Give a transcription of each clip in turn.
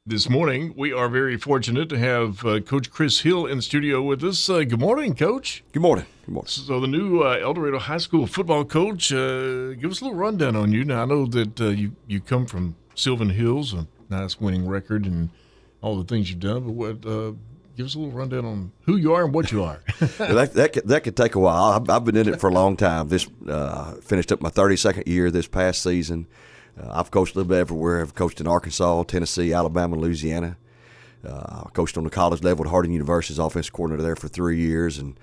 This morning, we are very fortunate to have Coach Chris Hill in the studio with us. Good morning, Coach. Good morning. Good morning. So the new El Dorado High School football coach, give us a little rundown on you. Now, I know that you come from Sylvan Hills, a nice winning record and all the things you've done, but give us a little rundown on who you are and what you are. Well, that could take a while. I've been in it for a long time. This finished up my 32nd year this past season. I've coached a little bit everywhere. I've coached in Arkansas, Tennessee, Alabama, Louisiana. I coached on the college level at Harding University as offensive coordinator there for 3 years. And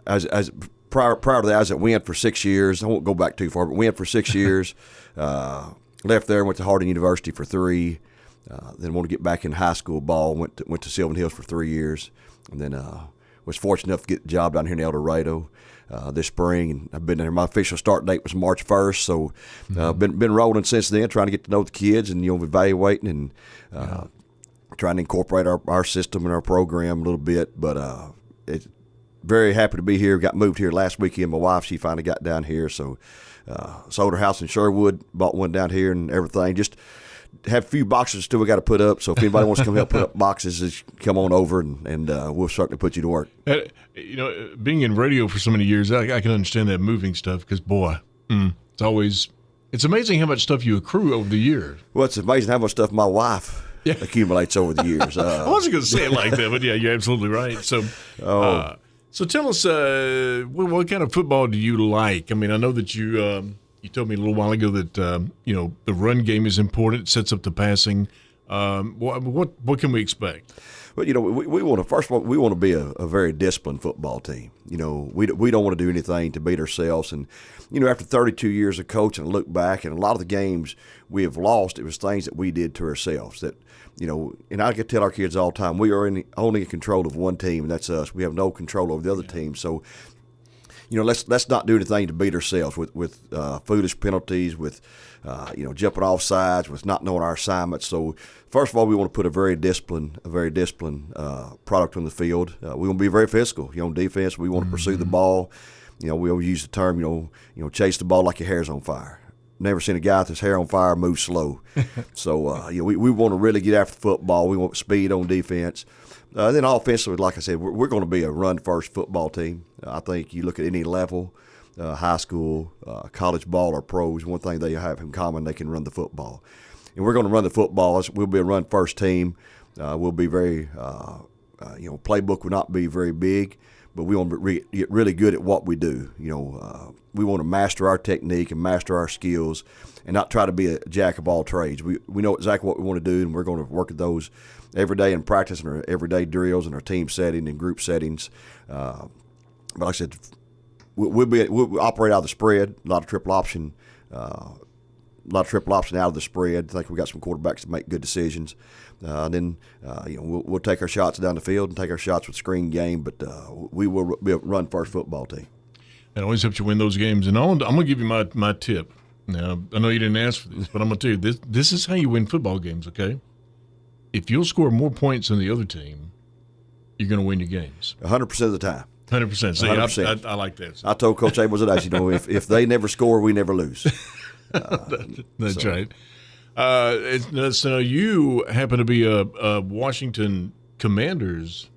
as prior to that, I was at Wynn for 6 years. I won't go back too far, but Wynn for 6 years. Left there, went to Harding University for 3. Then wanted to get back in high school ball. Went to Sylvan Hills for 3 years, and then was fortunate enough to get the job down here in El Dorado this spring. And I've been there. My official start date was March 1st, so been rolling since then, trying to get to know the kids and evaluating and trying to incorporate our system and our program a little bit. But it's very happy to be here. Got moved here last weekend. My wife, she finally got down here, so sold her house in Sherwood, bought one down here and everything. Just have a few boxes still we got to put up, so if anybody wants to come help put up boxes, just come on over and we'll certainly put you to work. Being in radio for so many years, I can understand that moving stuff because, boy, it's amazing how much stuff you accrue over the years. Well, it's amazing how much stuff my wife accumulates over the years. I wasn't going to say it like that, but yeah, you're absolutely right. So, so tell us, what kind of football do you like? I mean, I know that you told me a little while ago that the run game is important. It sets up the passing. What can we expect? Well, we want to, first of all, we want to be a very disciplined football team. We don't want to do anything to beat ourselves. And after 32 years of coaching, I look back, and a lot of the games we have lost, it was things that we did to ourselves. That and I can tell our kids all the time, we are only in control of one team, and that's us. We have no control over the other team. So let's not do anything to beat ourselves with foolish penalties, with jumping off sides, with not knowing our assignments. So first of all, we want to put a very disciplined product on the field. We want to be very physical. On defense, we want to pursue the ball. We always use the term, chase the ball like your hair's on fire. Never seen a guy with his hair on fire move slow. So we want to really get after the football. We want speed on defense. Then offensively, like I said, we're going to be a run-first football team. I think you look at any level, high school, college ball, or pros, one thing they have in common, they can run the football. And we're going to run the football. We'll be a run-first team. We'll be very, playbook will not be very big, but we want to get really good at what we do. We want to master our technique and master our skills and not try to be a jack of all trades. We know exactly what we want to do, and we're going to work at those every day in practice and our everyday drills and our team setting and group settings. But like I said, we'll operate out of the spread, a lot of triple option out of the spread. I think we got some quarterbacks that make good decisions. Then we'll take our shots down the field and take our shots with screen game, but we will be a run-first football team. That always helps you win those games. And I'm going to give you my tip. Now, I know you didn't ask for this, but I'm going to tell you, this is how you win football games, okay? If you'll score more points than the other team, you're going to win your games. 100% of the time. 100%. See, 100%. I like that. I told Coach Abels that, if they never score, we never lose. That's right. So you happen to be a Washington Commanders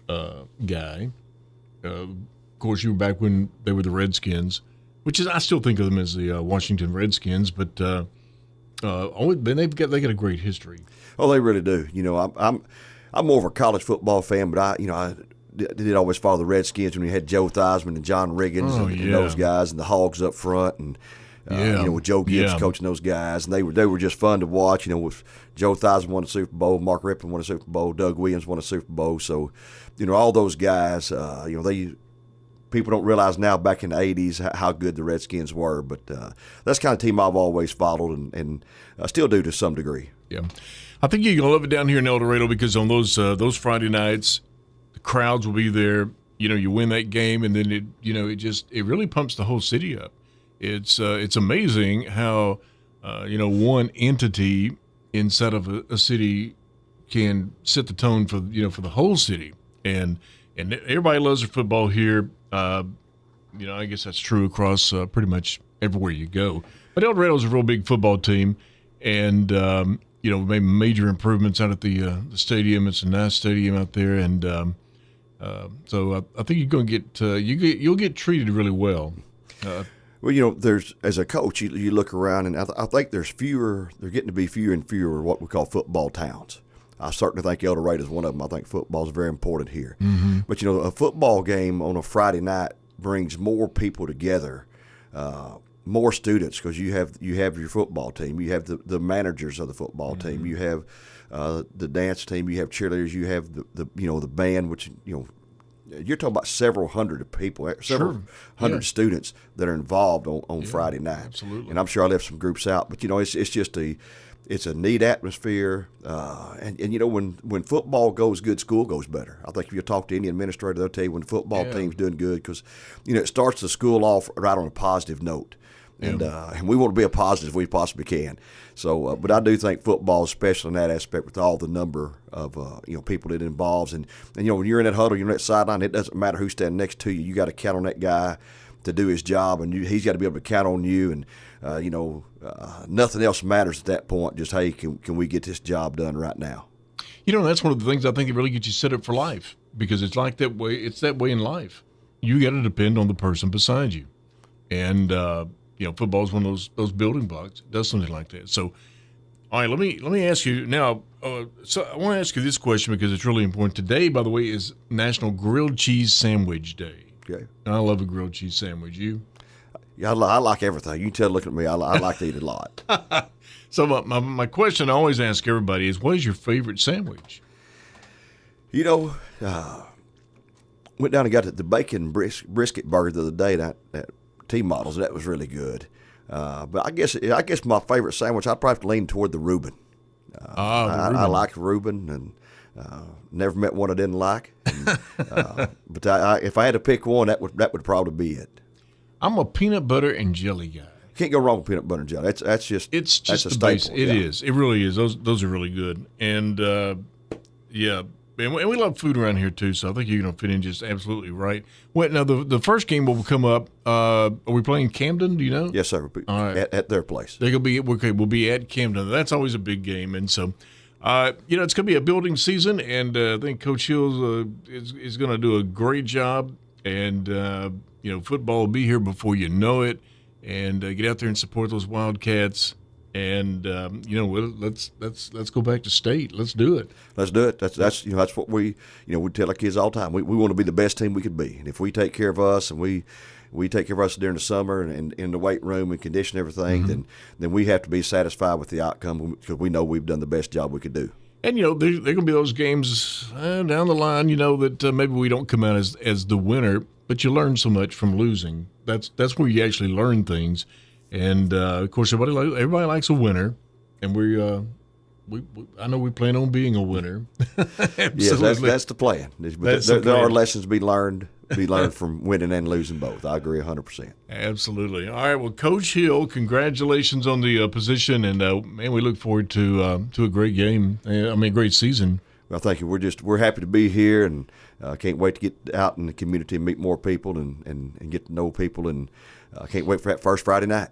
guy. Of course, you were back when they were the Redskins, which is I still think of them as the Washington Redskins, but they got a great history. Oh, they really do. I'm more of a college football fan, but I did always follow the Redskins when you had Joe Theismann and John Riggins and those guys, and the Hogs up front, and with Joe Gibbs coaching those guys, and they were just fun to watch. With Joe Theismann won a Super Bowl, Mark Rippon won a Super Bowl, Doug Williams won a Super Bowl. So, all those guys, people don't realize now back in the 80s how good the Redskins were, but that's the kind of team I've always followed and still do to some degree. Yeah, I think you're gonna love it down here in El Dorado because on those Friday nights, the crowds will be there. You win that game, and then it really pumps the whole city up. It's amazing how one entity inside of a city can set the tone for the whole city, and everybody loves their football here. I guess that's true across pretty much everywhere you go. But El Dorado's a real big football team, and made major improvements out at the stadium. It's a nice stadium out there, and so I think you're going to you'll get treated really well. Well, there's as a coach, you look around, and I think there's fewer. They're getting to be fewer and fewer what we call football towns. I certainly think El Dorado is one of them. I think football is very important here. Mm-hmm. But a football game on a Friday night brings more people together, more students, because you have your football team, you have the managers of the football mm-hmm. team, you have the dance team, you have cheerleaders, you have the band, which you're talking about several hundred people, several hundred students that are involved on Friday night. Absolutely. And I'm sure I left some groups out, but it's just it's a neat atmosphere, and when football goes good, school goes better. I think if you talk to any administrator, they'll tell you when the football team's doing good, because it starts the school off right on a positive note, and we want to be a positive if we possibly can. So, but I do think football, especially in that aspect, with all the number of people that it involves, and when you're in that huddle, you're on that sideline, it doesn't matter who's standing next to you. You got to count on that guy to do his job, and he's got to be able to count on you, and nothing else matters at that point. Just, hey, can we get this job done right now? That's one of the things I think that really gets you set up for life, because it's like that way. It's that way in life. You got to depend on the person beside you, and football is one of those building blocks. It does something like that. So, all right, let me ask you now. So I want to ask you this question because it's really important. Today, by the way, is National Grilled Cheese Sandwich Day. Okay. And I love a grilled cheese sandwich. You? Yeah, I like everything. You can tell looking at me, I like to eat a lot. So my question I always ask everybody is, what is your favorite sandwich? Went down and got the bacon brisket burger the other day, that T-Models. That was really good. But I guess my favorite sandwich, I'd probably lean toward the Reuben. I like Reuben, and never met one I didn't like. And, but if I had to pick one, that would probably be it. I'm a peanut butter and jelly guy. Can't go wrong with peanut butter and jelly. That's just a staple. Base. It is. It really is. Those are really good. And and we love food around here too. So I think you're gonna fit in just absolutely right. Well, now the first game will come up. Are we playing Camden? Do you know? Yes, sir. All right. At their place. We'll be at Camden. That's always a big game, and so. It's going to be a building season, and I think Coach Hills is going to do a great job. And football will be here before you know it. And get out there and support those Wildcats. And let's go back to state. Let's do it. Let's do it. That's what we tell our kids all the time. We want to be the best team we could be, and if we take care of us and we take care of us during the summer and in the weight room and condition everything, mm-hmm. then we have to be satisfied with the outcome, because we know we've done the best job we could do. And there are going to be those games down the line, that maybe we don't come out as the winner, but you learn so much from losing. That's where you actually learn things. And of course, everybody likes a winner, and I know we plan on being a winner. Yes, that's the plan. But there are lessons to be learned from winning and losing both. I agree 100%. Absolutely. All right. Well, Coach Hill, congratulations on the position, and man, we look forward to a great game. Great season. Well, thank you. We're happy to be here, and can't wait to get out in the community and meet more people and get to know people, and can't wait for that first Friday night.